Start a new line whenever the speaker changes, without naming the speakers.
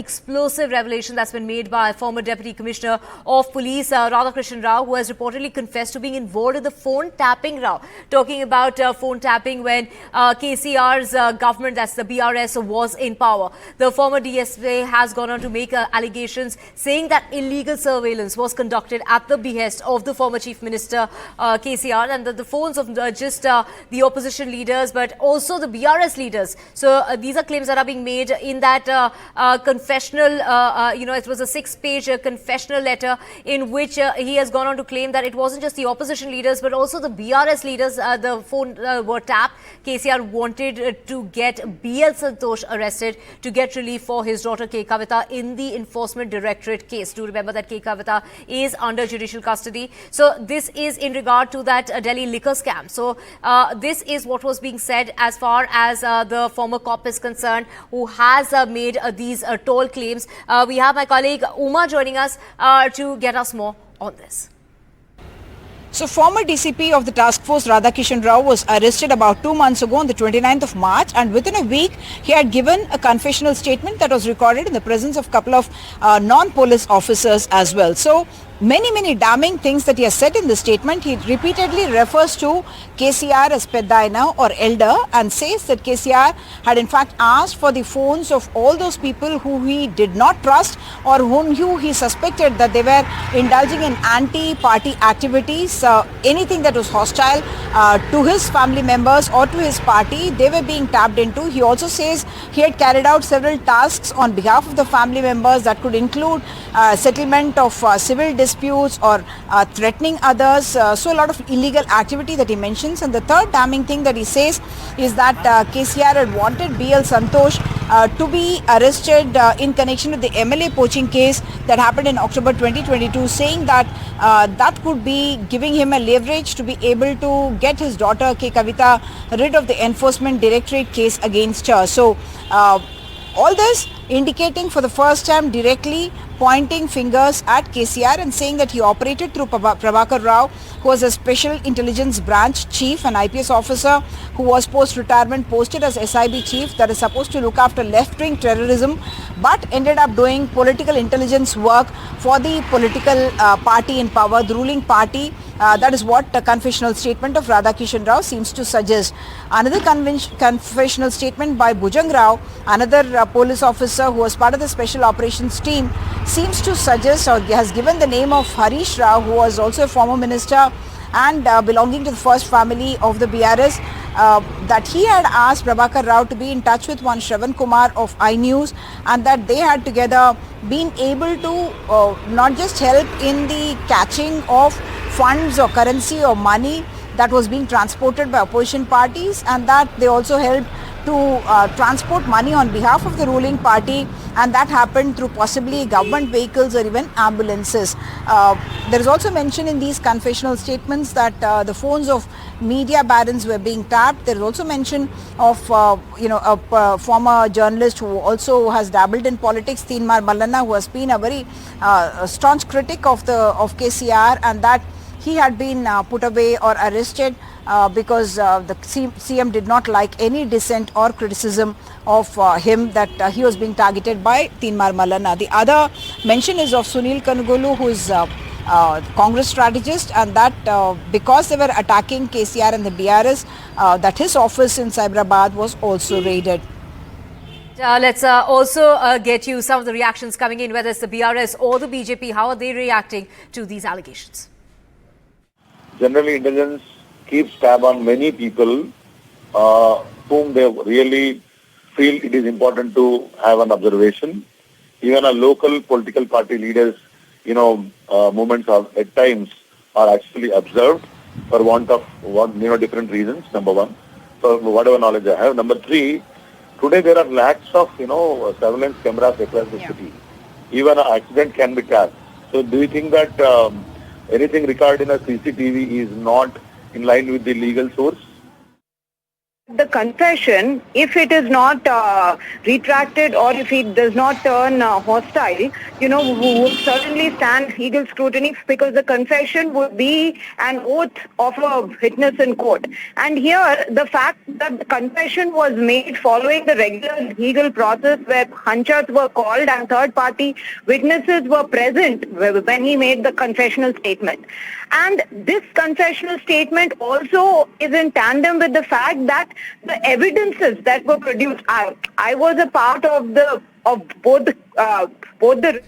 Explosive revelation that's been made by former Deputy Commissioner of Police Radhakrishan Rao, who has reportedly confessed to being involved in the phone tapping row. Talking about phone tapping when KCR's government, that's the BRS, was in power. The former DSP has gone on to make allegations saying that illegal surveillance was conducted at the behest of the former Chief Minister KCR, and that the phones of just the opposition leaders but also the BRS leaders. So these are claims that are being made in that confessional, it was a 6-page confessional letter in which he has gone on to claim that it wasn't just the opposition leaders but also the BRS leaders. The phone were tapped. KCR wanted to get B.L. Santosh arrested to get relief for his daughter K. Kavita in the Enforcement Directorate case. Do remember that K. Kavita is under judicial custody. So this is in regard to that Delhi liquor scam. So this is what was being said as far as the former cop is concerned, who has made these toll claims. We have my colleague Uma joining us to get us more on this.
So former DCP of the task force Radhakishan Rao was arrested about 2 months ago on the 29th of March, and within a week he had given a confessional statement that was recorded in the presence of a couple of non-police officers as well. So many damning things that he has said in the statement. He repeatedly refers to KCR as Peddaina or elder, and says that KCR had in fact asked for the phones of all those people who he did not trust or whom he suspected that they were indulging in anti-party activities, anything that was hostile to his family members or to his party, they were being tapped into. He also says he had carried out several tasks on behalf of the family members that could include settlement of civil disputes or threatening others. So a lot of illegal activity that he mentions. And the third damning thing that he says is that KCR had wanted B.L. Santosh to be arrested in connection with the MLA poaching case that happened in October 2022, saying that that could be giving him a leverage to be able to get his daughter K. Kavita rid of the Enforcement Directorate case against her. So all this indicating for the first time directly pointing fingers at KCR and saying that he operated through Prabhakar Rao, who was a Special Intelligence Branch Chief, an IPS officer who was post-retirement posted as SIB Chief, that is supposed to look after left-wing terrorism, but ended up doing political intelligence work for the political party in power, the ruling party. That is what the confessional statement of Radhakishan Rao seems to suggest. Another confessional statement by Bhujang Rao, another police officer who was part of the special operations team, seems to suggest or has given the name of Harish Rao, who was also a former minister and belonging to the first family of the BRS, that he had asked Prabhakar Rao to be in touch with one Shravan Kumar of iNews, and that they had together been able to not just help in the catching of funds or currency or money that was being transported by opposition parties, and that they also helped to transport money on behalf of the ruling party, and that happened through possibly government vehicles or even ambulances. There is also mention in these confessional statements that the phones of media barons were being tapped. There is also mention of a former journalist who also has dabbled in politics, Teenmar Mallanna, who has been a very staunch critic of KCR, and that he had been put away or arrested because the CM did not like any dissent or criticism of him, that he was being targeted by Teenmar Mallanna. The other mention is of Sunil Kanugolu, who is Congress strategist, and that because they were attacking KCR and the BRS, that his office in Cyberabad was also raided.
Let's also get you some of the reactions coming in, whether it's the BRS or the BJP. How are they reacting to these allegations?
Generally, intelligence keeps tab on many people whom they really feel it is important to have an observation. Even our local political party leaders, movements at times are actually observed for want of different reasons, number one, for whatever knowledge I have. Number three, today there are lakhs of, surveillance cameras across the city. Even an accident can be tapped. So do you think that anything recorded in a CCTV is not in line with the legal source?
The confession, if it is not retracted or if it does not turn hostile, would certainly stand legal scrutiny, because the confession would be an oath of a witness in court. And here, the fact that the confession was made following the regular legal process where hunchers were called and third-party witnesses were present when he made the confessional statement. And this confessional statement also is in tandem with the fact that the evidences that were produced. I was a part of both the